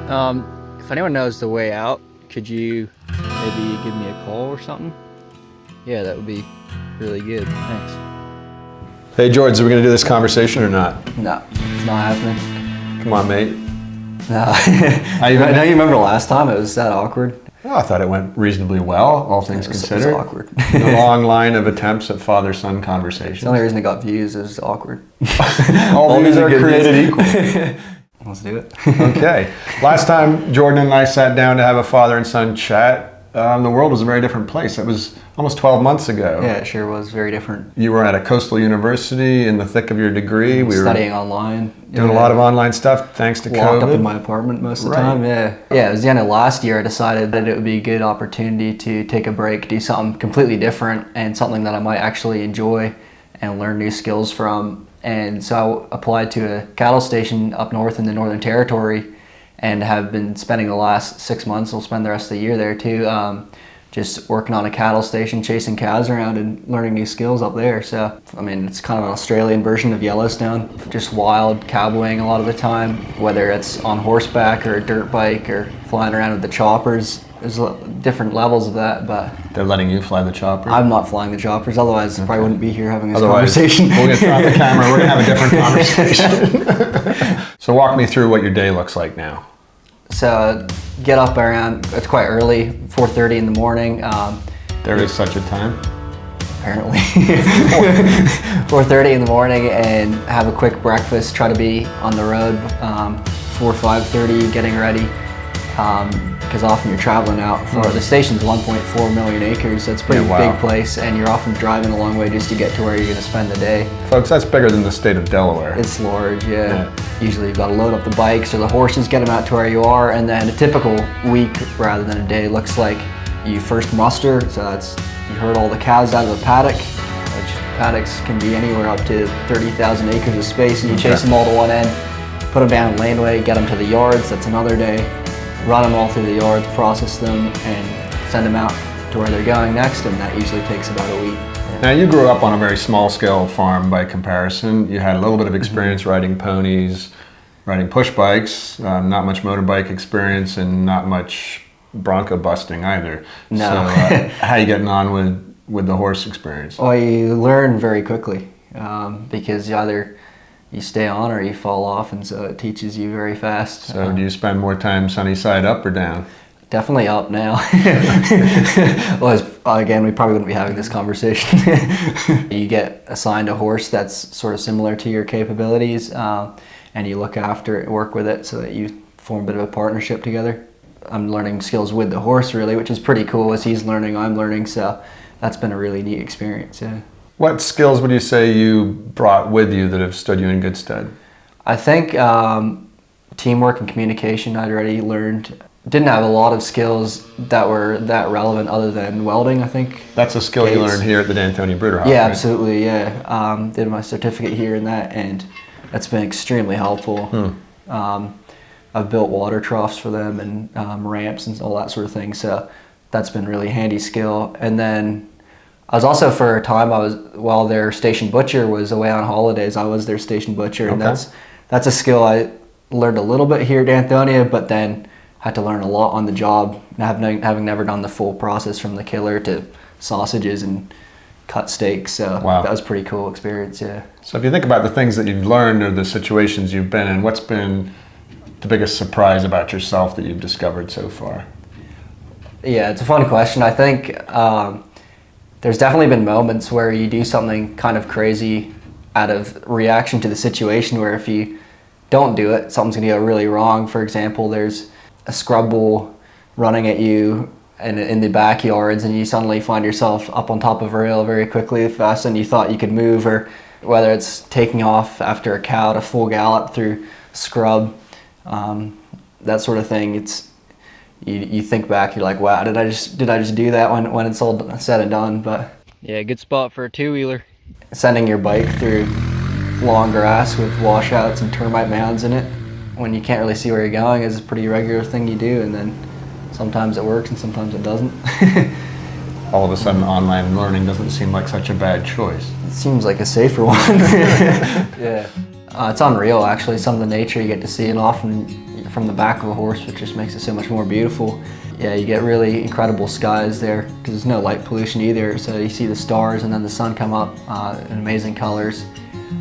If anyone knows the way out, could you maybe give me a call or something? Yeah, that would be really good. Thanks. Hey George, are we gonna do this conversation or not? No, it's not happening. Come on, mate. No. I know you remember last time it was that awkward. Oh, I thought it went reasonably well, all things considered. It was awkward. A long line of attempts at father-son conversations. The only reason it got views is awkward. All views are created equal. Let's do it. Okay. Last time Jordan and I sat down to have a father and son chat, the world was a very different place. It was almost 12 months ago. Yeah, it sure was very different. You were at a coastal university in the thick of your degree. We were studying online. Doing a lot of online stuff thanks to COVID. Locked up in my apartment most of the time, yeah. Yeah, it was the end of last year I decided that it would be a good opportunity to take a break, do something completely different and something that I might actually enjoy and learn new skills from. And so I applied to a cattle station up north in the Northern Territory and have been spending the last 6 months, I'll spend the rest of the year there too, just working on a cattle station, chasing cows around and learning new skills up there. So, I mean, it's kind of an Australian version of Yellowstone, just wild cowboying a lot of the time, whether it's on horseback or a dirt bike or flying around with the choppers. There's different levels of that, but... They're letting you fly the chopper? I'm not flying the choppers, otherwise I probably wouldn't be here having this conversation. We'll get off the camera, we're going to have a different conversation. So walk me through what your day looks like now. So get up around, it's quite early, 4:30 in the morning. There is such a time? Apparently. 4:30 in the morning and have a quick breakfast, try to be on the road 5:30, getting ready. Because often you're traveling out for the station's 1.4 million acres, so it's a pretty big place, and you're often driving a long way just to get to where you're going to spend the day. Folks, that's bigger than the state of Delaware. It's large, yeah. Usually you've got to load up the bikes or the horses, get them out to where you are, and then a typical week rather than a day looks like you first muster, so that's you herd all the cows out of the paddock, which paddocks can be anywhere up to 30,000 acres of space, and you chase them all to one end, put them down in laneway, get them to the yards, that's another day. Run them all through the yards, process them, and send them out to where they're going next, and that usually takes about a week. Yeah. Now you grew up on a very small-scale farm by comparison. You had a little bit of experience riding ponies, riding push bikes, not much motorbike experience, and not much bronco busting either. No. So how are you getting on with the horse experience? Well, you learn very quickly because either you stay on or you fall off, and so it teaches you very fast. So do you spend more time sunny side up or down? Definitely up now. Well, again, we probably wouldn't be having this conversation. You get assigned a horse that's sort of similar to your capabilities, and you look after it, work with it so that you form a bit of a partnership together. I'm learning skills with the horse really, which is pretty cool. As he's learning, I'm learning, so that's been a really neat experience, yeah. What skills would you say you brought with you that have stood you in good stead? I think teamwork and communication I'd already learned. Didn't have a lot of skills that were that relevant other than welding, I think. That's a skill you learned here at the Danthonia Bruderhof, yeah, right? Absolutely, yeah. Did my certificate here in that, and that's been extremely helpful. I've built water troughs for them and ramps and all that sort of thing, so that's been really handy skill. And then I was also, for a time, while their station butcher was away on holidays, I was their station butcher, and that's a skill I learned a little bit here at Danthonia, but then had to learn a lot on the job, having never done the full process from the killer to sausages and cut steaks, so that was a pretty cool experience, yeah. So if you think about the things that you've learned or the situations you've been in, what's been the biggest surprise about yourself that you've discovered so far? Yeah, it's a fun question. I think there's definitely been moments where you do something kind of crazy out of reaction to the situation, where if you don't do it, something's going to go really wrong. For example, there's a scrub bull running at you in the backyards, and you suddenly find yourself up on top of a rail very quickly, faster than you thought you could move, or whether it's taking off after a cow to full gallop through scrub, that sort of thing. You think back, you're like, wow, did I just do that when it's all said and done? But yeah, good spot for a two-wheeler. Sending your bike through long grass with washouts and termite mounds in it when you can't really see where you're going is a pretty regular thing you do, and then sometimes it works and sometimes it doesn't. All of a sudden online learning doesn't seem like such a bad choice. It seems like a safer one. Yeah. It's unreal, actually, some of the nature you get to see, and often from the back of a horse, which just makes it so much more beautiful. Yeah, you get really incredible skies there because there's no light pollution either, so you see the stars and then the sun come up in amazing colors.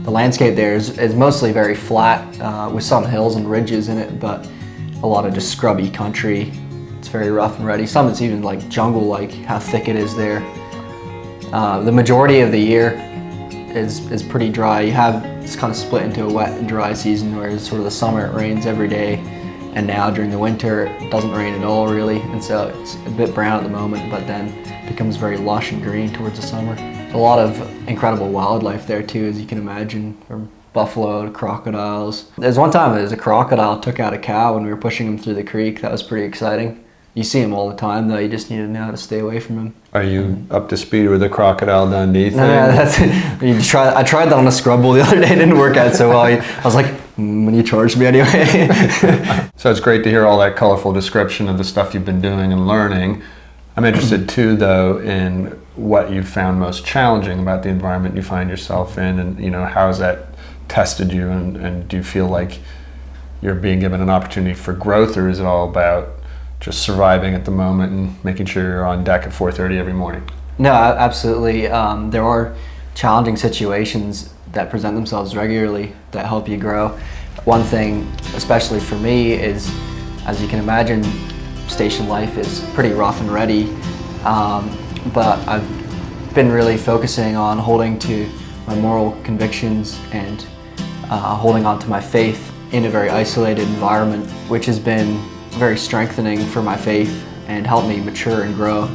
The landscape there is mostly very flat with some hills and ridges in it, but a lot of just scrubby country. It's very rough and ready. Some it's even like jungle-like, how thick it is there. The majority of the year is pretty dry. It's kind of split into a wet and dry season, whereas sort of the summer it rains every day, and now during the winter it doesn't rain at all really, and so it's a bit brown at the moment, but then becomes very lush and green towards the summer. A lot of incredible wildlife there too, as you can imagine, from buffalo to crocodiles. There's one time a crocodile took out a cow when we were pushing him through the creek. That was pretty exciting. You see him all the time though, you just need to know how to stay away from him. Are you up to speed with the Crocodile Dundee thing? No, that's I tried that on a scrub bull the other day, it didn't work out so well. I was like, when you charged me anyway. So it's great to hear all that colorful description of the stuff you've been doing and learning. I'm interested too though in what you've found most challenging about the environment you find yourself in, and how has that tested you, and do you feel like you're being given an opportunity for growth, or is it all about just surviving at the moment and making sure you're on deck at 4:30 every morning? No, absolutely. There are challenging situations that present themselves regularly that help you grow. One thing, especially for me, is, as you can imagine, station life is pretty rough and ready, but I've been really focusing on holding to my moral convictions and holding on to my faith in a very isolated environment, which has been very strengthening for my faith and helped me mature and grow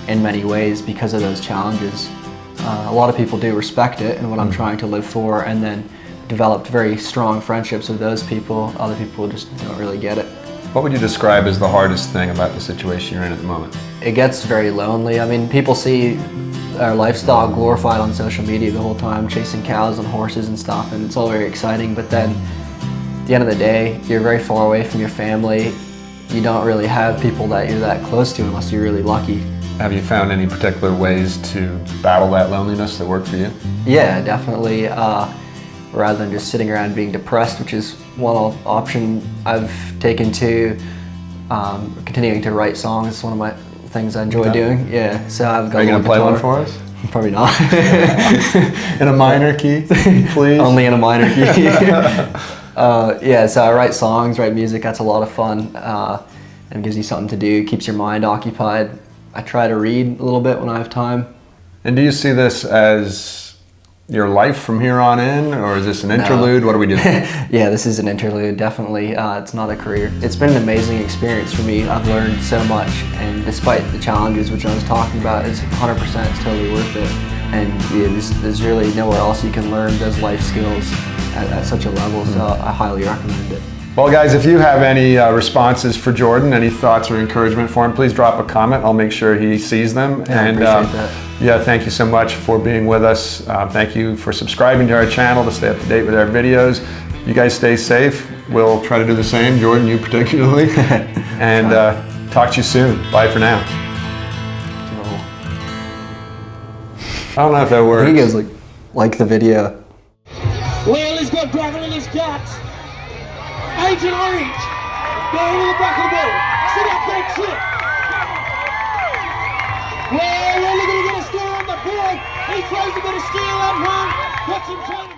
in many ways because of those challenges. A lot of people do respect it and what I'm trying to live for, and then developed very strong friendships with those people. Other people just don't really get it. What would you describe as the hardest thing about the situation you're in at the moment? It gets very lonely. I mean, people see our lifestyle glorified on social media the whole time, chasing cows and horses and stuff, and it's all very exciting, but then at the end of the day, you're very far away from your family. You don't really have people that you're that close to unless you're really lucky. Have you found any particular ways to battle that loneliness that work for you? Yeah, definitely. Rather than just sitting around being depressed, which is one option, I've taken to continuing to write songs. It's one of my things I enjoy doing. Yeah, so I've got. Are you going to play one for us? Probably not. In a minor key, please? Only in a minor key. Yeah, so I write songs, write music. That's a lot of fun, and gives you something to do, keeps your mind occupied. I try to read a little bit when I have time. And do you see this as your life from here on in, or is this an interlude? No. What are we doing? Yeah, this is an interlude, definitely. It's not a career. It's been an amazing experience for me. I've learned so much, and despite the challenges which I was talking about, it's 100%, it's totally worth it. And yeah, there's really nowhere else you can learn those life skills at such a level, so I highly recommend it. Well guys, if you have any responses for Jordan, any thoughts or encouragement for him, please drop a comment. I'll make sure he sees them. Yeah, and I appreciate that. Yeah, thank you so much for being with us. Thank you for subscribing to our channel to stay up to date with our videos. You guys stay safe. We'll try to do the same, Jordan, you particularly. And talk to you soon. Bye for now. I don't know if that works. I think it was like the video. Well, he's got gravel in his guts. Agent Orange, down in the back of the boat. See that big flip? Well, we're only going to get a steer on the board. He tries to get a steer on one. Watch him trying to